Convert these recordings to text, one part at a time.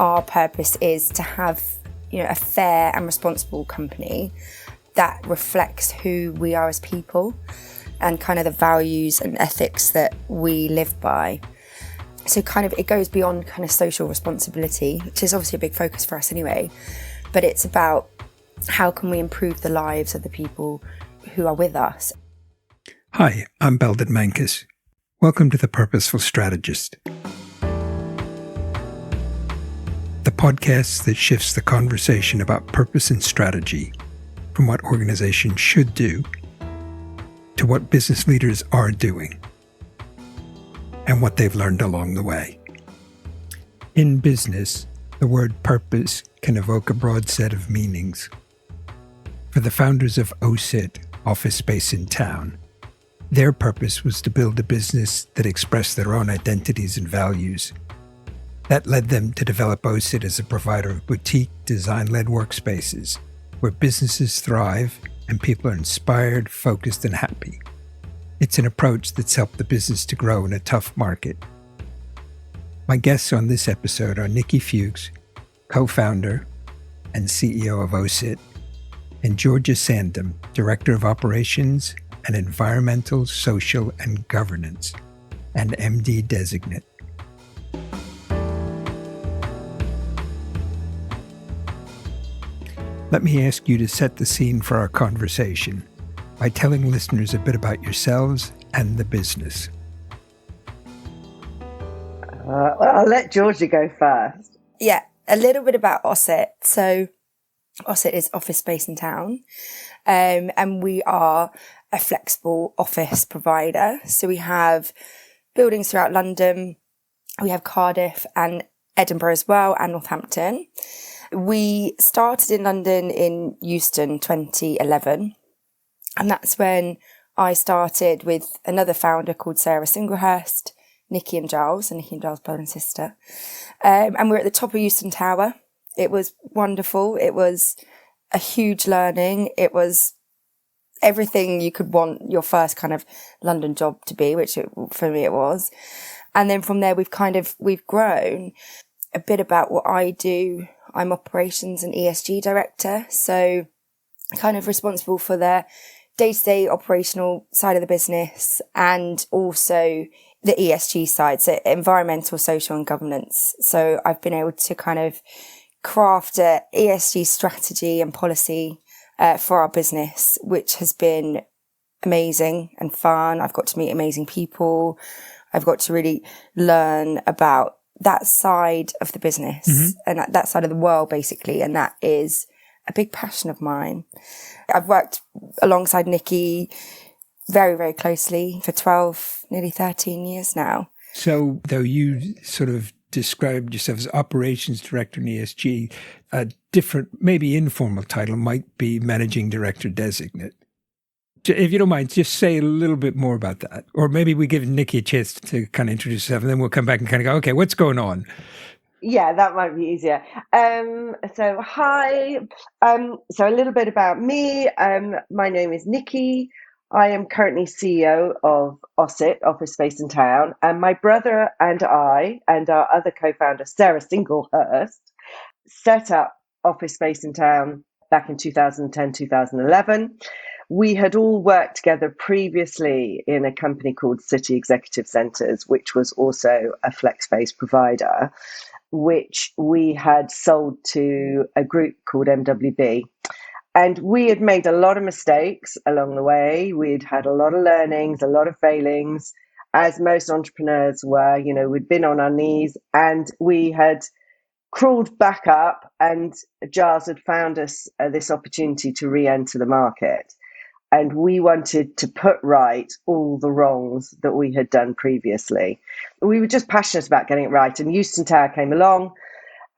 our purpose is to have, a fair and responsible company that reflects who we are as people and kind of the values and ethics that we live by. So kind of it goes beyond kind of social responsibility, which is obviously a big focus for us anyway, but it's about how can we improve the lives of the people who are with us. Hi, I'm Belden Mankus. Welcome to the Purposeful Strategist, the podcast that shifts the conversation about purpose and strategy from what organizations should do to what business leaders are doing and what they've learned along the way. In business, the word purpose can evoke a broad set of meanings. For the founders of OSiT, Office Space in Town, their purpose was to build a business that expressed their own identities and values. That led them to develop OSiT as a provider of boutique, design-led workspaces where businesses thrive and people are inspired, focused, and happy. It's an approach that's helped the business to grow in a tough market. My guests on this episode are Niki Fuchs, co-founder and CEO of OSiT, and Georgia Sandom, Director of Operations and Environmental, Social, and Governance, and MD Designate. Let me ask you to set the scene for our conversation by telling listeners a bit about yourselves and the business. Well, I'll let Georgia go first. Yeah, a little bit about OSiT. So OSiT is Office Space in Town, and we are a flexible office provider. So we have buildings throughout London, we have Cardiff and Edinburgh as well, and Northampton. We started in London in Euston 2011, and that's when I started with another founder called Sarah Singlehurst, Niki and Giles, brother and sister. And we're at the top of Euston Tower. It was wonderful. It was a huge learning. It was everything you could want your first kind of London job to be, which for me it was. And then from there, we've grown. A bit about what I do. I'm operations and ESG director. So kind of responsible for the day-to-day operational side of the business and also the ESG side. So environmental, social and governance. So I've been able to kind of craft a ESG strategy and policy for our business, which has been amazing and fun. I've got to meet amazing people. I've got to really learn about that side of the business and that side of the world, basically. And that is a big passion of mine. I've worked alongside Niki very, very closely for 12, nearly 13 years now. So though you sort of described yourself as operations director in ESG, a different, maybe informal title might be managing director designate. If you don't mind, just say a little bit more about that. Or maybe we give Niki a chance to kind of introduce herself and then we'll come back and kind of go, okay, what's going on? Yeah, that might be easier. So hi. So a little bit about me. My name is Niki. I am currently CEO of OSiT, Office Space in Town. And my brother and I and our other co-founder, Sarah Singlehurst, set up Office Space in Town back in 2010, 2011. We had all worked together previously in a company called City Executive Centres, which was also a flex space provider, which we had sold to a group called MWB. And we had made a lot of mistakes along the way. We'd had a lot of learnings, a lot of failings, as most entrepreneurs were. We'd been on our knees and we had crawled back up, and Giles had found us this opportunity to re-enter the market. And we wanted to put right all the wrongs that we had done previously. We were just passionate about getting it right. And Euston Tower came along,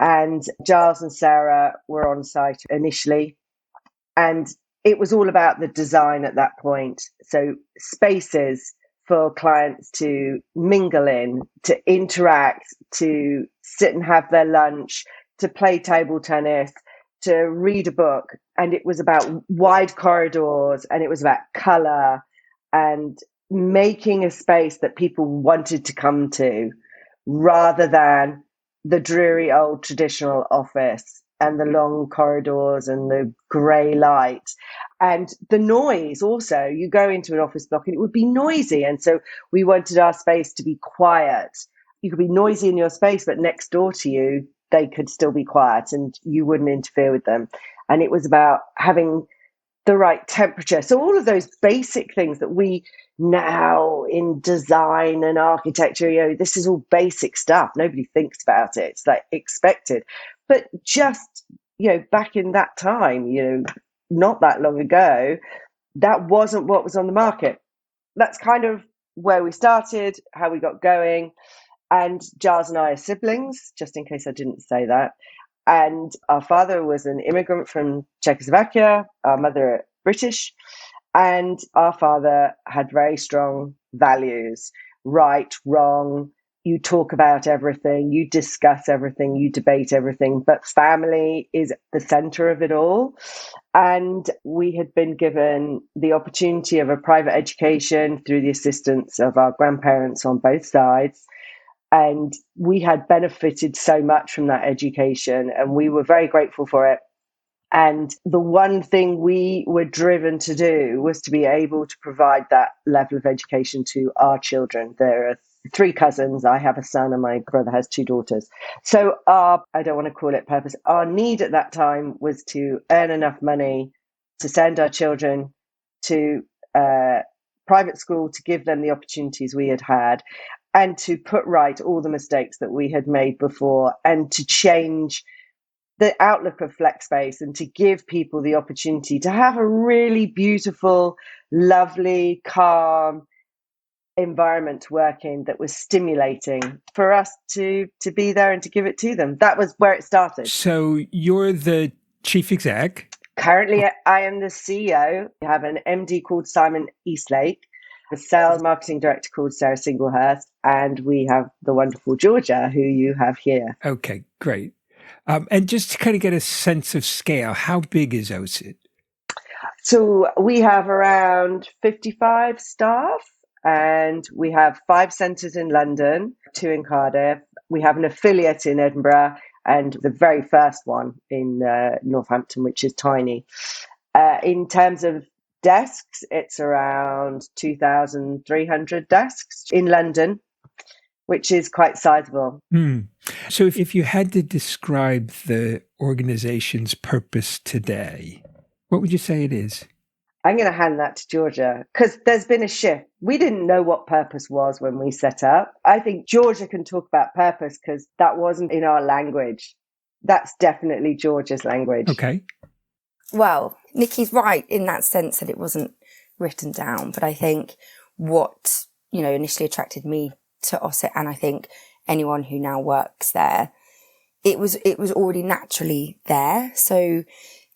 and Giles and Sarah were on site initially. And it was all about the design at that point. So spaces for clients to mingle in, to interact, to sit and have their lunch, to play table tennis, to read a book. And it was about wide corridors, and it was about color and making a space that people wanted to come to rather than the dreary old traditional office and the long corridors and the grey light and the noise. Also, you go into an office block and it would be noisy, and so we wanted our space to be quiet. You could be noisy in your space, but next door to you they could still be quiet and you wouldn't interfere with them. And it was about having the right temperature. So all of those basic things that we now in design and architecture, this is all basic stuff. Nobody thinks about it. It's like expected. But just, back in that time, not that long ago, that wasn't what was on the market. That's kind of where we started, how we got going. And Giles and I are siblings, just in case I didn't say that. And our father was an immigrant from Czechoslovakia, our mother British, and our father had very strong values: right, wrong, you talk about everything, you discuss everything, you debate everything, but family is the center of it all. And we had been given the opportunity of a private education through the assistance of our grandparents on both sides. And we had benefited so much from that education, and we were very grateful for it. And the one thing we were driven to do was to be able to provide that level of education to our children. There are 3 cousins. I have a son and my brother has 2 daughters. So I don't want to call it purpose, our need at that time was to earn enough money to send our children to private school, to give them the opportunities we had had, and to put right all the mistakes that we had made before, and to change the outlook of flex space, and to give people the opportunity to have a really beautiful, lovely, calm environment to work in that was stimulating for us to be there and to give it to them. That was where it started. So you're the chief exec. Currently, I am the CEO. We have an MD called Simon Eastlake, a sales marketing director called Sarah Singlehurst, and we have the wonderful Georgia, who you have here. Okay, great. And just to kind of get a sense of scale, how big is OSiT? So we have around 55 staff, and we have 5 centres in London, 2 in Cardiff. We have an affiliate in Edinburgh, and the very first one in Northampton, which is tiny. In terms of desks, it's around 2,300 desks in London, which is quite sizable. So if you had to describe the organization's purpose today, what would you say it is? I'm going to hand that to Georgia, because there's been a shift. We didn't know what purpose was when we set up. I think Georgia can talk about purpose because that wasn't in our language. That's definitely Georgia's language. Okay. Well, Niki's right in that sense that it wasn't written down, but I think what, initially attracted me to OSiT, and I think anyone who now works there, it was already naturally there. So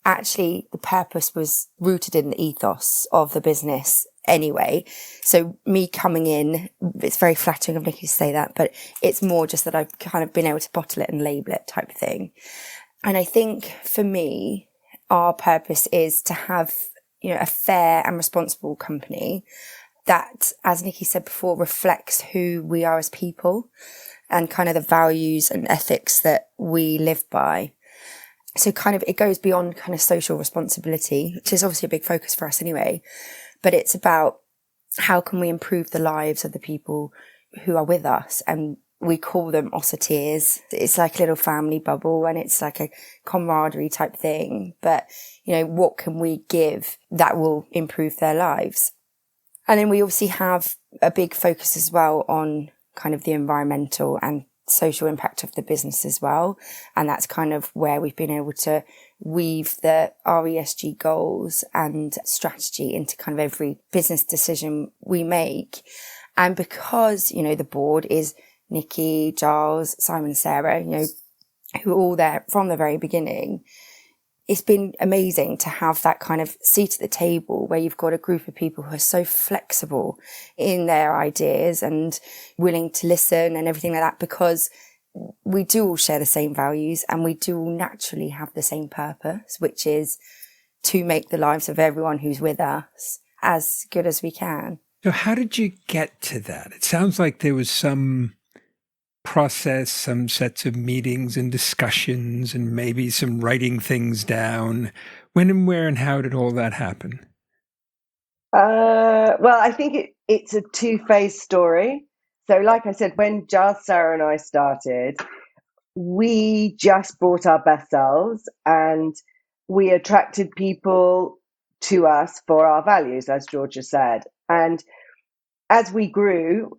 actually the purpose was rooted in the ethos of the business anyway. So me coming in, it's very flattering of Niki to say that, but it's more just that I've kind of been able to bottle it and label it type of thing. And I think for me, our purpose is to have, a fair and responsible company that, as Niki said before, reflects who we are as people and kind of the values and ethics that we live by. So kind of it goes beyond kind of social responsibility, which is obviously a big focus for us anyway, but it's about how can we improve the lives of the people who are with us. And we call them OSiTeers. It's like a little family bubble, and it's like a camaraderie type thing. But, what can we give that will improve their lives? And then we obviously have a big focus as well on kind of the environmental and social impact of the business as well. And that's kind of where we've been able to weave our ESG goals and strategy into kind of every business decision we make. And because, the board is Niki, Giles, Simon, Sarah, who are all there from the very beginning, it's been amazing to have that kind of seat at the table where you've got a group of people who are so flexible in their ideas and willing to listen and everything like that, because we do all share the same values and we do all naturally have the same purpose, which is to make the lives of everyone who's with us as good as we can. So how did you get to that? It sounds like there was some process, some sets of meetings and discussions, and maybe some writing things down. When and where and how did all that happen? Well, I think it's a two-phase story. So, like I said, when Giles, Sarah, and I started, we just brought our best selves and we attracted people to us for our values, as Georgia said. And as we grew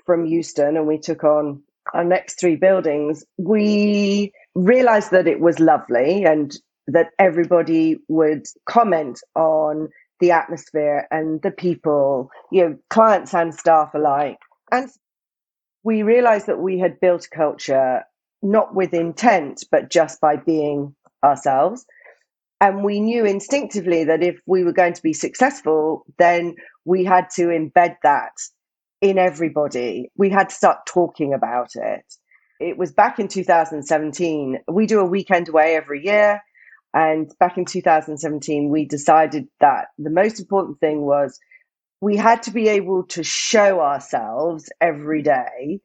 from Euston and we took on our next three buildings, we realized that it was lovely and that everybody would comment on the atmosphere and the people, clients and staff alike. And we realized that we had built a culture not with intent, but just by being ourselves. And we knew instinctively that if we were going to be successful, then we had to embed that in everybody. We had to start talking about it. It was back in 2017. We do a weekend away every year. And back in 2017, we decided that the most important thing was we had to be able to show ourselves every day.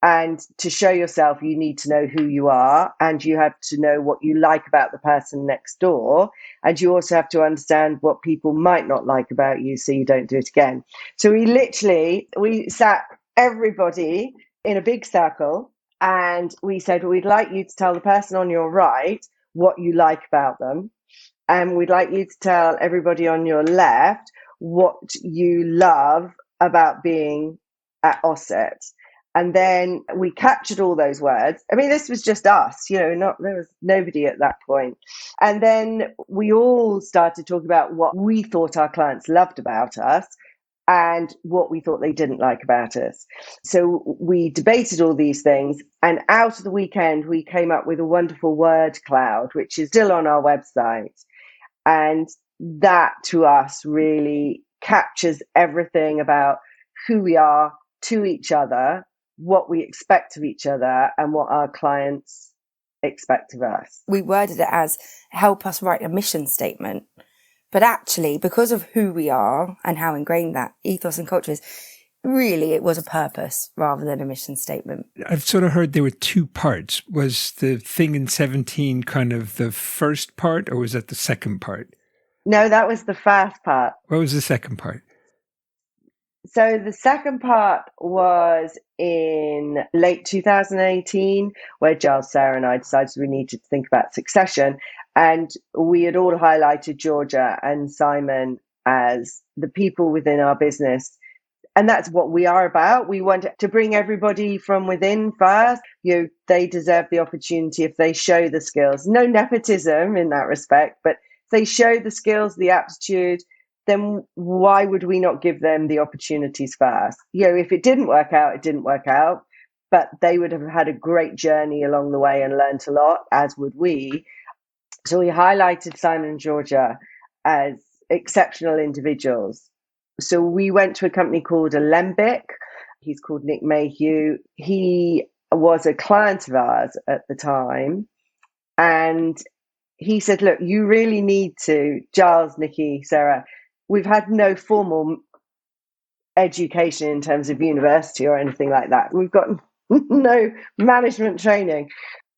And to show yourself, you need to know who you are, and you have to know what you like about the person next door. And you also have to understand what people might not like about you so you don't do it again. So we sat everybody in a big circle and we said, well, we'd like you to tell the person on your right what you like about them. And we'd like you to tell everybody on your left what you love about being at OSiT. And then we captured all those words. I mean, this was just us, there was nobody at that point. And then we all started talking about what we thought our clients loved about us and what we thought they didn't like about us. So we debated all these things. And out of the weekend, we came up with a wonderful word cloud, which is still on our website. And that to us really captures everything about who we are to each other, what we expect of each other, and what our clients expect of us. We worded it as help us write a mission statement. But actually, because of who we are and how ingrained that ethos and culture is, really it was a purpose rather than a mission statement. I've sort of heard there were two parts. Was the thing in 17 kind of the first part, or was that the second part? No, that was the first part. What was the second part? So the second part was in late 2018, where Giles, Sarah, and I decided we needed to think about succession. And we had all highlighted Georgia and Simon as the people within our business. And that's what we are about. We want to bring everybody from within first. They deserve the opportunity if they show the skills. No nepotism in that respect, but if they show the skills, the aptitude, then why would we not give them the opportunities first? If it didn't work out, it didn't work out, but they would have had a great journey along the way and learnt a lot, as would we. So we highlighted Simon and Georgia as exceptional individuals. So we went to a company called Alembic. He's called Nick Mayhew. He was a client of ours at the time. And he said, look, you really need to, Giles, Niki, Sarah, we've had no formal education in terms of university or anything like that. We've got no management training.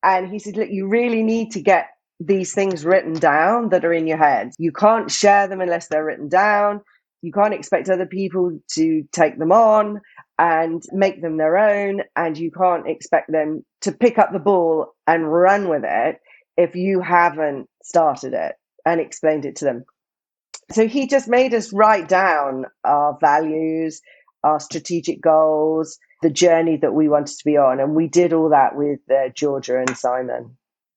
And he said, look, you really need to get these things written down that are in your head. You can't share them unless they're written down. You can't expect other people to take them on and make them their own. And you can't expect them to pick up the ball and run with it if you haven't started it and explained it to them. So he just made us write down our values, our strategic goals, the journey that we wanted to be on. And we did all that with Georgia and Simon.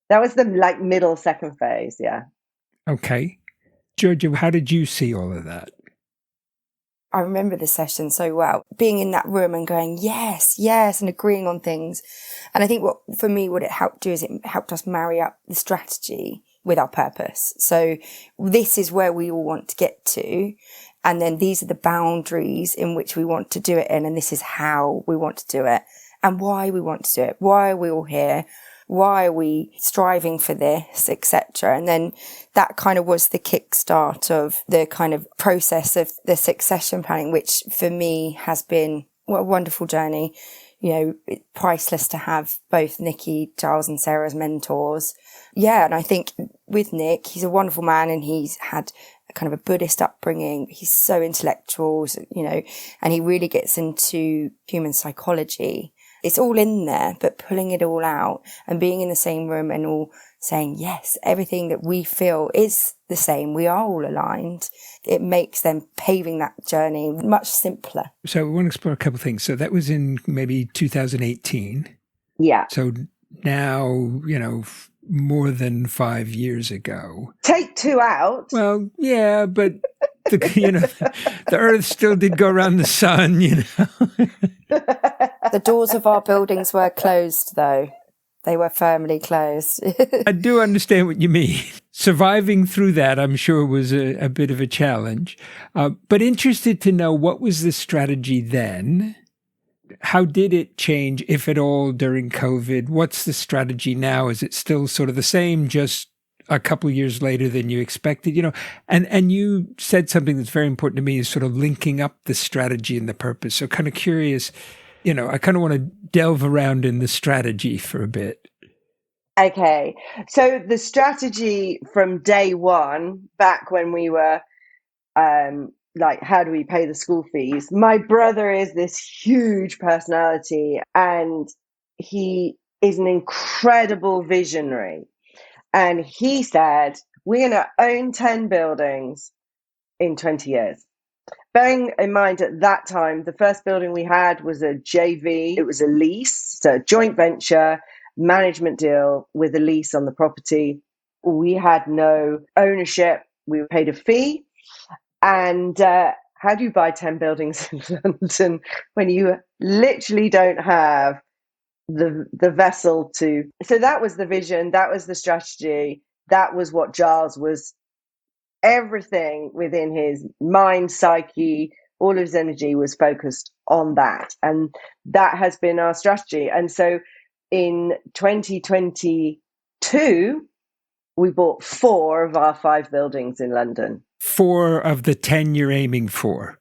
That was the middle second phase, yeah. Okay. Georgia, how did you see all of that? I remember the session so well, being in that room and going, yes, yes, and agreeing on things. And I think what it helped do is it helped us marry up the strategy with our purpose. So this is where we all want to get to. And then these are the boundaries in which we want to do it in. And this is how we want to do it and why we want to do it. Why are we all here? Why are we striving for this, etc.? And then that kind of was the kickstart of the kind of process of the succession planning, which for me has been a wonderful journey. priceless to have both Niki, Giles and Sarah as mentors. Yeah, and I think with Nick, he's a wonderful man and he's had kind of a Buddhist upbringing. He's so intellectual, and he really gets into human psychology. It's all in there, but pulling it all out and being in the same room and all saying, yes, everything that we feel is the same. We are all aligned. It makes them paving that journey much simpler. So I want to explore a couple of things. So that was in maybe 2018. Yeah. So now, more than 5 years ago. Take 2 out. Well, yeah, but the Earth still did go around the sun, The doors of our buildings were closed, though. They were firmly closed. I do understand what you mean. Surviving through that, I'm sure, was a bit of a challenge. But interested to know, what was the strategy then? How did it change, if at all, during COVID? What's the strategy now? Is it still sort of the same, just a couple of years later than you expected? And you said something that's very important to me, is sort of linking up the strategy and the purpose. So kind of curious, I kind of want to delve around in the strategy for a bit. Okay. So the strategy from day one, back when we were how do we pay the school fees? My brother is this huge personality and he is an incredible visionary. And he said, we're going to own 10 buildings in 20 years. Bearing in mind at that time, the first building we had was a JV. It was a lease, so a joint venture management deal with a lease on the property. We had no ownership. We paid a fee. And how do you buy 10 buildings in London when you literally don't have the vessel to? So that was the vision. That was the strategy. That was what Giles was. Everything within his mind, psyche, all of his energy was focused on that. And that has been our strategy. And so in 2022, we bought 4 of our 5 buildings in London. 4 of the 10 you're aiming for?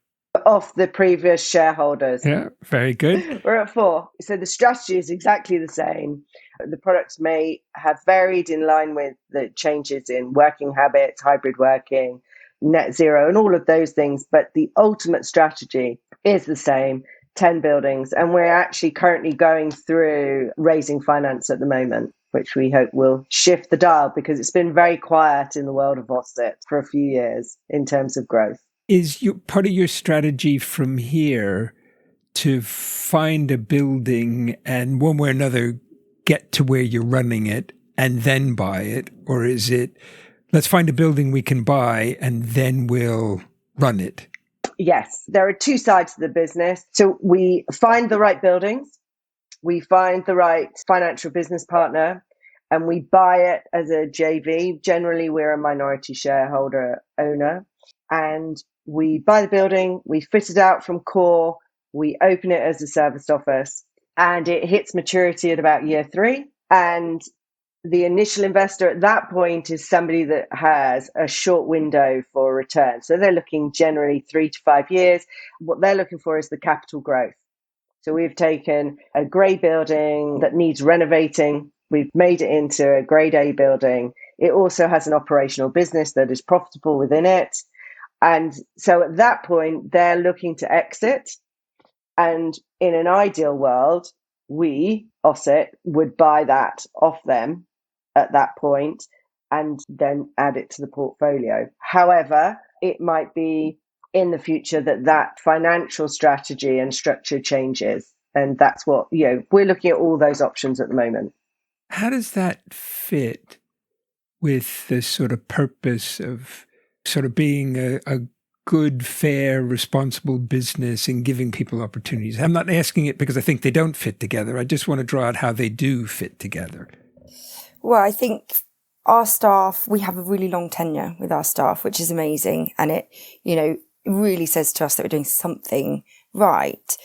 Off the previous shareholders. Yeah, very good. We're at 4. So the strategy is exactly the same. The products may have varied in line with the changes in working habits, hybrid working, net zero, and all of those things. But the ultimate strategy is the same, 10 buildings. And we're actually currently going through raising finance at the moment, which we hope will shift the dial, because it's been very quiet in the world of OSiT for a few years in terms of growth. Is part of your strategy from here to find a building and one way or another get to where you're running it and then buy it? Or is it, let's find a building we can buy and then we'll run it? Yes, there are 2 sides to the business. So we find the right buildings, we find the right financial business partner, and we buy it as a JV. Generally, we're a minority shareholder owner. And we buy the building, we fit it out from core, we open it as a serviced office, and it hits maturity at about year 3. And the initial investor at that point is somebody that has a short window for return. So they're looking generally 3 to 5 years. What they're looking for is the capital growth. So we've taken a grey building that needs renovating. We've made it into a grade A building. It also has an operational business that is profitable within it. And so at that point, they're looking to exit. And in an ideal world, we, OSiT, would buy that off them at that point and then add it to the portfolio. However, it might be in the future that financial strategy and structure changes. And that's what, we're looking at all those options at the moment. How does that fit with the sort of purpose of sort of being a good, fair, responsible business and giving people opportunities? I'm not asking it because I think they don't fit together. I just want to draw out how they do fit together. Well, I think our staff, we have a really long tenure with our staff, which is amazing. And it, really says to us that we're doing something right.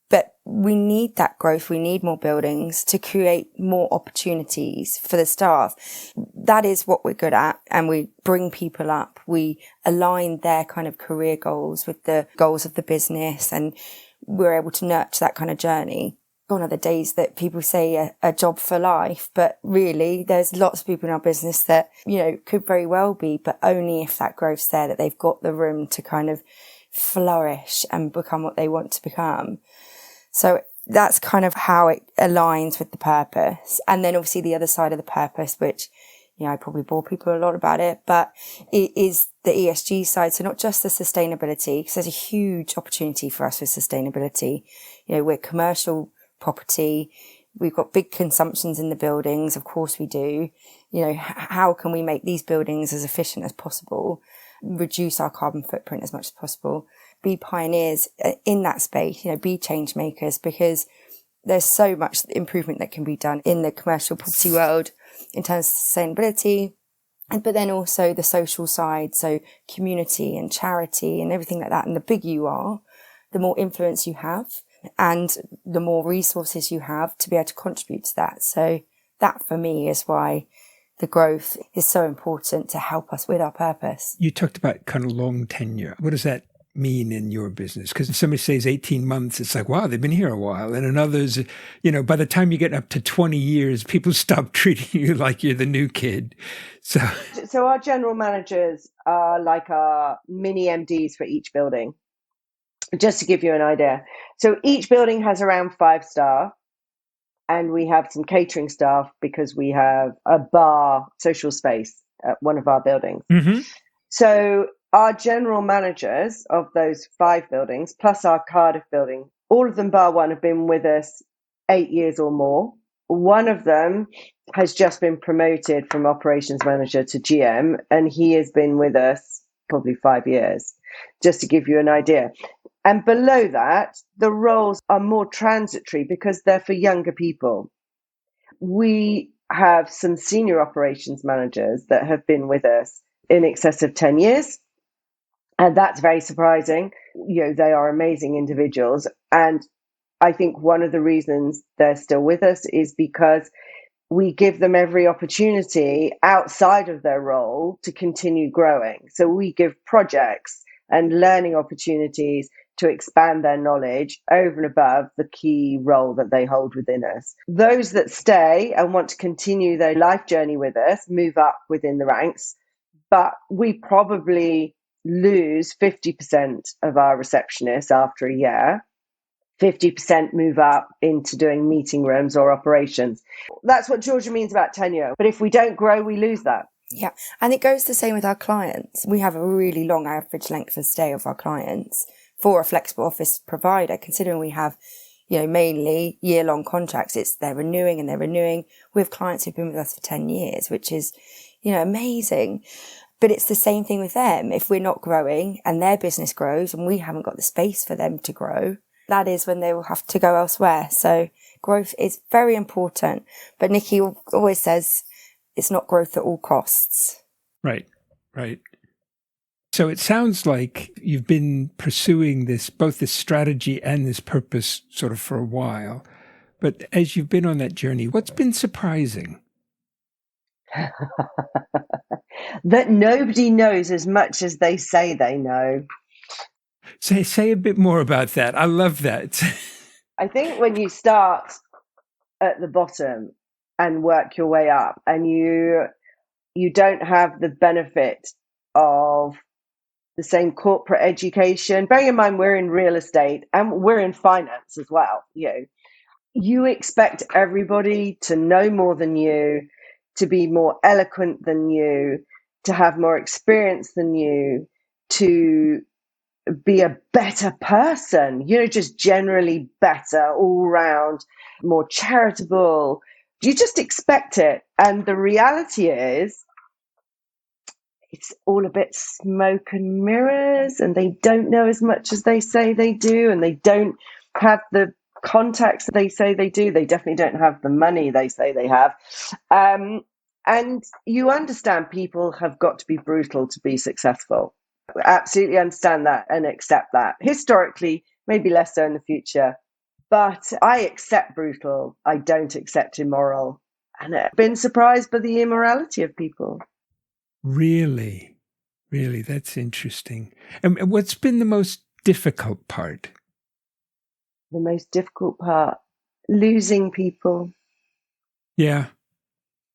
But we need that growth. We need more buildings to create more opportunities for the staff. That is what we're good at. And we bring people up. We align their kind of career goals with the goals of the business. And we're able to nurture that kind of journey. gone are the days that people say a job for life, but really there's lots of people in our business that, could very well be, but only if that growth's there, that they've got the room to kind of flourish and become what they want to become. So that's kind of how it aligns with the purpose. And then obviously the other side of the purpose, which, I probably bore people a lot about it, but it is the ESG side. So not just the sustainability, because there's a huge opportunity for us with sustainability. We're commercial property. We've got big consumptions in the buildings. Of course we do. How can we make these buildings as efficient as possible, reduce our carbon footprint as much as possible, be pioneers in that space, be change makers, because there's so much improvement that can be done in the commercial property world in terms of sustainability, but then also the social side. So community and charity and everything like that. And the bigger you are, the more influence you have, and the more resources you have to be able to contribute to that. So that for me is why the growth is so important to help us with our purpose. You talked about kind of long tenure. What does that mean in your business? Because if somebody says 18 months, it's like, wow, they've been here a while. And in others, by the time you get up to 20 years, people stop treating you like you're the new kid. So our general managers are like our mini MDs for each building. Just to give you an idea. So each building has around 5 staff, and we have some catering staff because we have a bar social space at one of our buildings. Mm-hmm. So our general managers of those 5 buildings, plus our Cardiff building, all of them bar one have been with us 8 years or more. One of them has just been promoted from operations manager to GM, and he has been with us probably 5 years, just to give you an idea. And below that, the roles are more transitory because they're for younger people. We have some senior operations managers that have been with us in excess of 10 years. And that's very surprising. They are amazing individuals. And I think one of the reasons they're still with us is because we give them every opportunity outside of their role to continue growing. So we give projects and learning opportunities to expand their knowledge over and above the key role that they hold within us. Those that stay and want to continue their life journey with us move up within the ranks, but we probably lose 50% of our receptionists after a year. 50% move up into doing meeting rooms or operations. That's what Georgia means about tenure. But if we don't grow, we lose that. Yeah. And it goes the same with our clients. We have a really long average length of stay of our clients for a flexible office provider, considering we have, mainly year-long contracts. They're renewing and they're renewing. We have clients who've been with us for 10 years, which is, amazing. But it's the same thing with them. If we're not growing and their business grows and we haven't got the space for them to grow, that is when they will have to go elsewhere. So growth is very important. But Niki always says it's not growth at all costs. Right. So it sounds like you've been pursuing both this strategy and this purpose sort of for a while. But as you've been on that journey, what's been surprising? That nobody knows as much as they say they know. Say a bit more about that. I love that. I think when you start at the bottom and work your way up, and you don't have the benefit of the same corporate education. Bearing in mind we're in real estate and we're in finance as well. You expect everybody to know more than you, to be more eloquent than you, to have more experience than you, to be a better person, just generally better all round, more charitable. You just expect it. And the reality is, it's all a bit smoke and mirrors, and they don't know as much as they say they do, and they don't have the contacts that they say they do. They definitely don't have the money they say they have. And you understand people have got to be brutal to be successful. Absolutely understand that and accept that. Historically, maybe less so in the future. But I accept brutal. I don't accept immoral. And I've been surprised by the immorality of people. Really? That's interesting. And what's been the most difficult part? The most difficult part losing people. Yeah.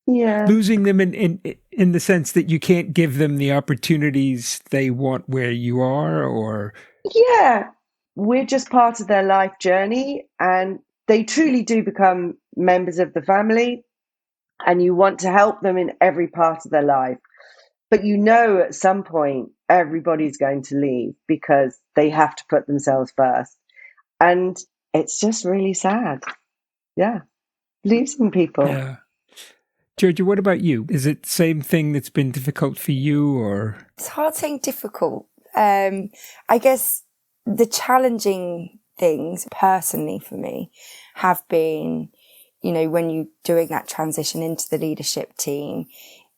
Yeah. Losing them in the sense that you can't give them the opportunities they want where you are, or Yeah. We're just part of their life journey, and they truly do become members of the family, and you want to help them in every part of their life. But at some point, everybody's going to leave because they have to put themselves first. And it's just really sad. Yeah. Losing people. yeah. Georgia, what about you? Is it the same thing that's been difficult for you, or? It's hard saying difficult. I guess the challenging things personally for me have been, when you're doing that transition into the leadership team,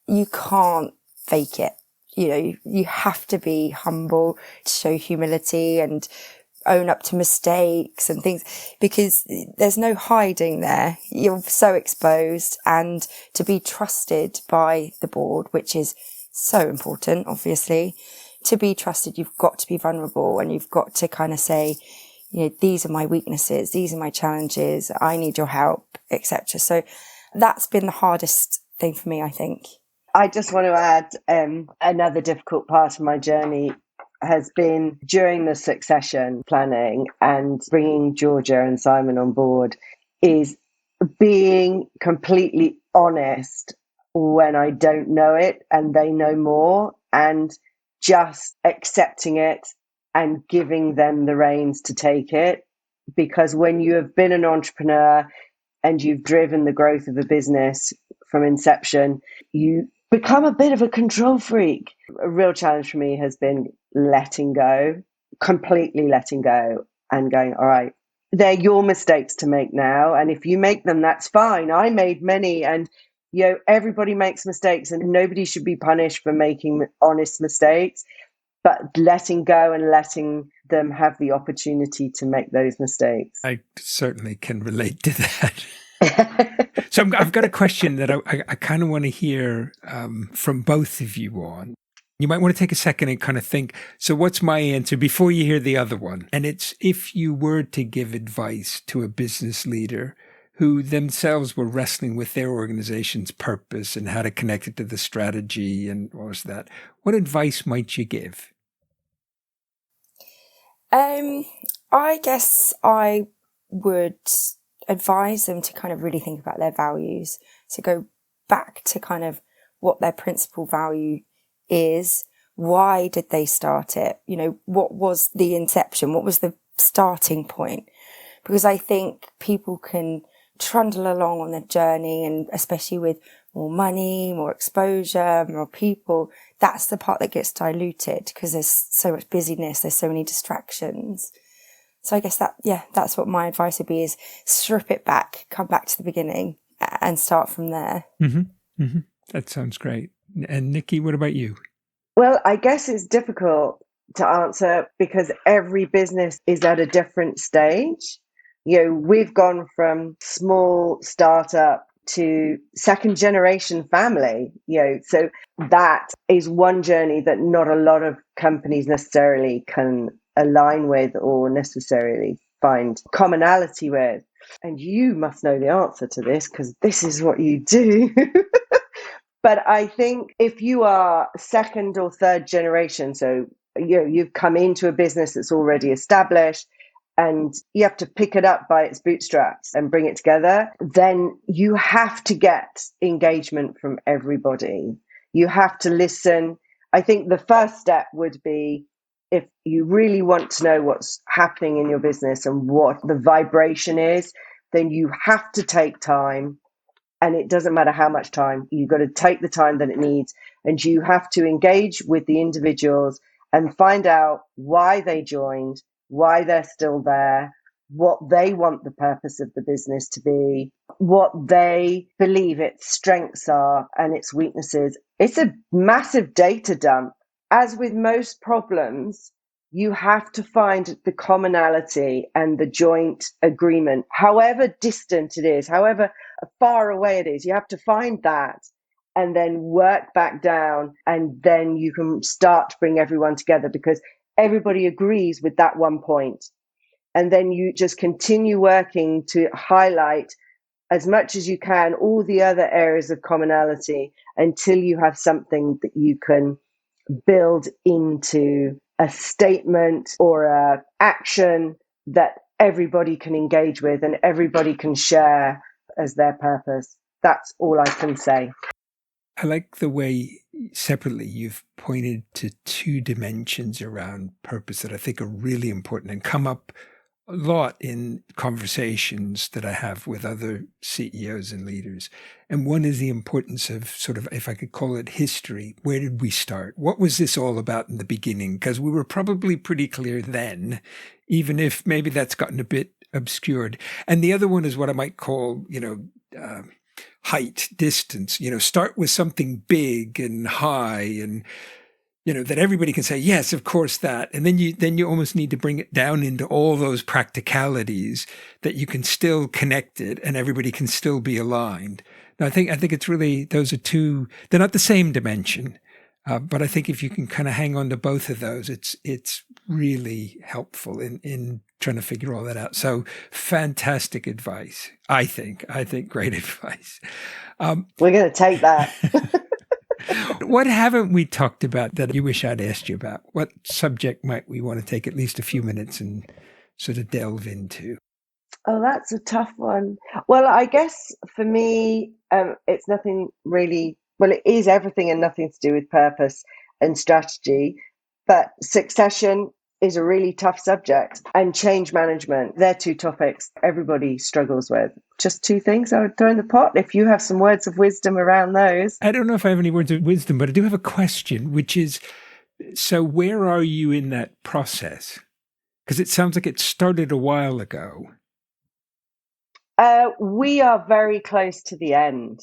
you can't fake it. You have to be humble, show humility and own up to mistakes and things, because there's no hiding there. You're so exposed, and to be trusted by the board, which is so important, obviously, to be trusted, you've got to be vulnerable, and you've got to kind of say, these are my weaknesses, these are my challenges, I need your help, etc. So that's been the hardest thing for me, I think. I just want to add another difficult part of my journey has been during the succession planning and bringing Georgia and Simon on board, is being completely honest when I don't know it and they know more, and just accepting it and giving them the reins to take it. Because when you have been an entrepreneur and you've driven the growth of a business from inception, you become a bit of a control freak. A real challenge for me has been letting go, completely letting go, and going, all right, they're your mistakes to make now. And if you make them, that's fine. I made many, and everybody makes mistakes, and nobody should be punished for making honest mistakes. But letting go and letting them have the opportunity to make those mistakes. I certainly can relate to that. So I've got a question that I kind of want to hear from both of you on. You might want to take a second and kind of think, so what's my answer before you hear the other one? And it's, if you were to give advice to a business leader who themselves were wrestling with their organization's purpose and how to connect it to the strategy and all of that, what advice might you give? I guess I would advise them to kind of really think about their values. So go back to kind of what their principal value is. Why did they start it? What was the inception? What was the starting point? Because I think people can trundle along on the journey, and especially with more money, more exposure, more people, that's the part that gets diluted because there's so much busyness, there's so many distractions. So I guess that's what my advice would be, is strip it back, come back to the beginning and start from there. Mm-hmm. Mm-hmm. That sounds great. And Niki, what about you? Well, I guess it's difficult to answer because every business is at a different stage. We've gone from small startup to second generation family, so that is one journey that not a lot of companies necessarily can align with or necessarily find commonality with. And you must know the answer to this because this is what you do. But I think if you are second or third generation, so you've come into a business that's already established and you have to pick it up by its bootstraps and bring it together, then you have to get engagement from everybody. You have to listen. I think the first step would be, if you really want to know what's happening in your business and what the vibration is, then you have to take time. And it doesn't matter how much time, you've got to take the time that it needs. And you have to engage with the individuals and find out why they joined, why they're still there, what they want the purpose of the business to be, what they believe its strengths are and its weaknesses. It's a massive data dump. As with most problems, you have to find the commonality and the joint agreement, however distant it is, however far away it is. You have to find that and then work back down, and then you can start to bring everyone together because everybody agrees with that one point. And then you just continue working to highlight as much as you can all the other areas of commonality until you have something that you can build into a statement or a action that everybody can engage with and everybody can share as their purpose. That's all I can say. I like the way separately you've pointed to two dimensions around purpose that I think are really important and come up a lot in conversations that I have with other CEOs and leaders. And one is the importance of sort of, if I could call it history. Where did we start? What was this all about in the beginning? Because we were probably pretty clear then, even if maybe that's gotten a bit obscured. And the other one is what I might call, height, distance, start with something big and high and, that everybody can say, yes, of course that. And then you almost need to bring it down into all those practicalities that you can still connect it and everybody can still be aligned. Now, I think it's really, those are two, they're not the same dimension. But I think if you can kind of hang on to both of those, it's really helpful in trying to figure all that out. So fantastic advice. I think great advice. We're going to take that. What haven't we talked about that you wish I'd asked you about? What subject might we want to take at least a few minutes and sort of delve into? Oh, that's a tough one. Well, I guess for me, it's nothing really, well, it is everything and nothing to do with purpose and strategy, but succession is a really tough subject, and change management. They're two topics everybody struggles with. Just two things I would throw in the pot. If you have some words of wisdom around those. I don't know if I have any words of wisdom, but I do have a question, which is, so where are you in that process? Because it sounds like it started a while ago. We are very close to the end.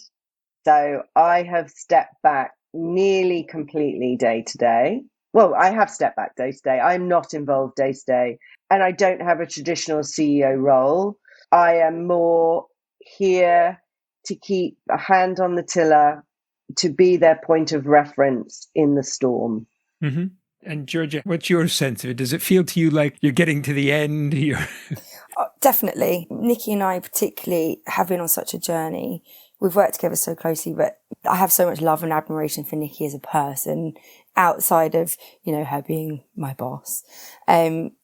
So I have stepped back nearly completely day to day. Well, I have stepped back day to day. I'm not involved day to day, and I don't have a traditional CEO role. I am more here to keep a hand on the tiller, to be their point of reference in the storm. Mm-hmm. And Georgia, what's your sense of it? Does it feel to you like you're getting to the end? Oh, definitely. Niki and I particularly have been on such a journey. We've worked together so closely, but I have so much love and admiration for Niki as a person outside of, her being my boss.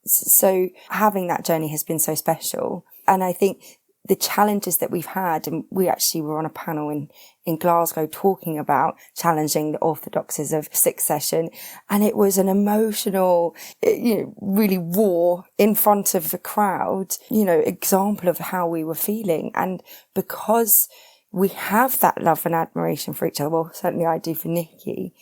So having that journey has been so special. And I think the challenges that we've had, and we actually were on a panel in Glasgow talking about challenging the orthodoxies of succession. And it was an emotional, really raw in front of the crowd, example of how we were feeling. And because we have that love and admiration for each other, well, certainly I do for Niki,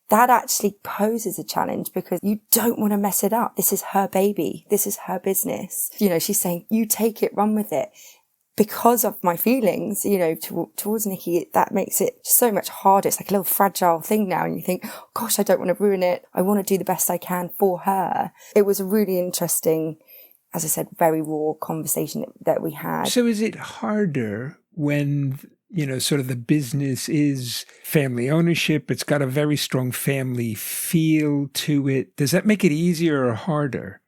that actually poses a challenge because you don't want to mess it up. This is her baby. This is her business. She's saying, you take it, run with it. Because of my feelings, towards Niki, that makes it so much harder. It's like a little fragile thing now. And you think, oh, gosh, I don't want to ruin it. I want to do the best I can for her. It was a really interesting, as I said, very raw conversation that we had. So is it harder when, sort of the business is family ownership? It's got a very strong family feel to it. Does that make it easier or harder?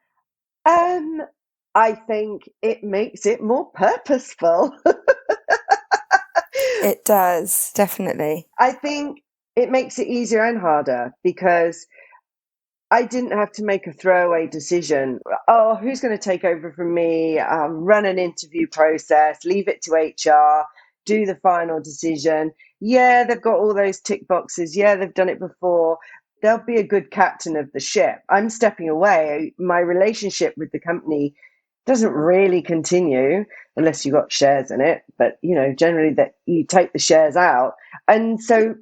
I think it makes it more purposeful. It does, definitely. I think it makes it easier and harder because I didn't have to make a throwaway decision. Oh, who's going to take over from me? Run an interview process, leave it to HR, do the final decision. Yeah, they've got all those tick boxes. Yeah, they've done it before. They'll be a good captain of the ship. I'm stepping away. My relationship with the company doesn't really continue unless you got shares in it. But, generally that you take the shares out. And so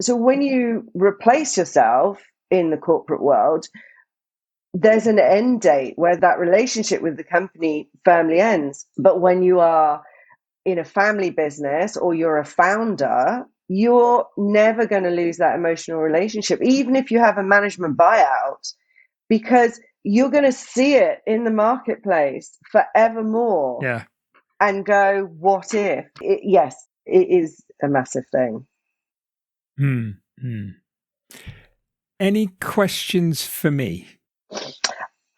when you replace yourself in the corporate world, there's an end date where that relationship with the company firmly ends. But when you are in a family business or you're a founder, you're never going to lose that emotional relationship, even if you have a management buyout, because you're going to see it in the marketplace forevermore. Yeah. And go, what if? Yes, it is a massive thing. Any questions for me?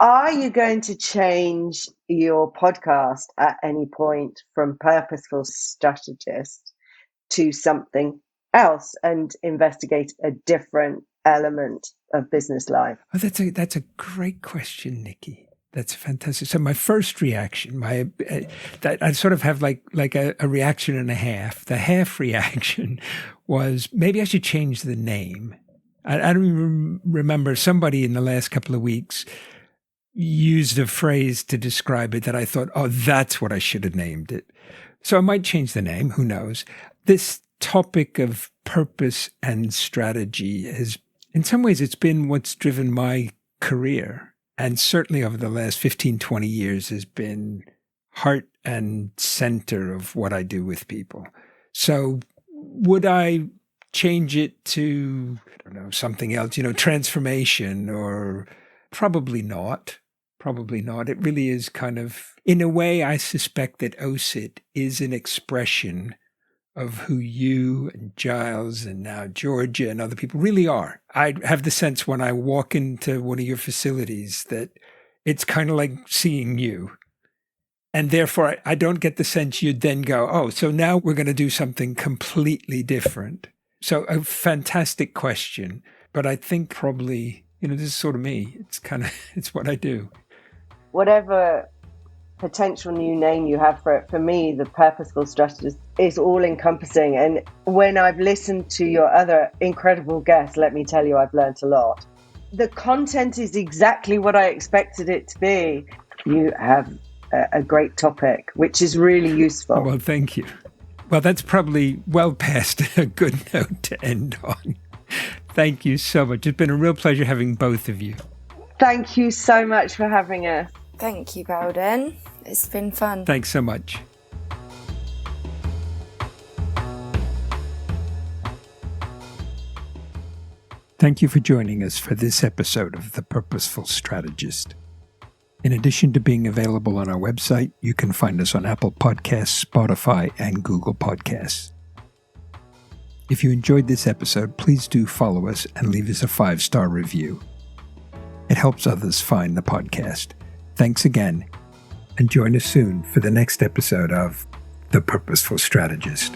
Are you going to change your podcast at any point from Purposeful Strategist to something else and investigate a different element of business life? Oh, that's a great question, Niki. That's fantastic. So my first reaction, that I sort of have like a reaction and a half. The half reaction was maybe I should change the name. I don't even remember, somebody in the last couple of weeks used a phrase to describe it that I thought, oh, that's what I should have named it. So I might change the name. Who knows? This topic of purpose and strategy has, in some ways, it's been what's driven my career. And certainly over the last 15, 20 years has been heart and center of what I do with people. So would I change it to, I don't know, something else, transformation, or probably not. Probably not. It really is kind of, in a way, I suspect that OSiT is an expression of who you and Giles and now Georgia and other people really are. I have the sense when I walk into one of your facilities that it's kind of like seeing you. And therefore, I don't get the sense you'd then go, oh, so now we're going to do something completely different. So a fantastic question. But I think probably, this is sort of me. It's what I do. Whatever potential new name you have for it, for me, the Purposeful Strategist is all encompassing. And when I've listened to your other incredible guests, let me tell you, I've learned a lot. The content is exactly what I expected it to be. You have a great topic, which is really useful. Well, thank you. Well, that's probably well past a good note to end on. Thank you so much. It's been a real pleasure having both of you. Thank you so much for having us. Thank you, Bowden. It's been fun. Thanks so much. Thank you for joining us for this episode of The Purposeful Strategist. In addition to being available on our website, you can find us on Apple Podcasts, Spotify, and Google Podcasts. If you enjoyed this episode, please do follow us and leave us a 5-star review. It helps others find the podcast. Thanks again, and join us soon for the next episode of The Purposeful Strategist.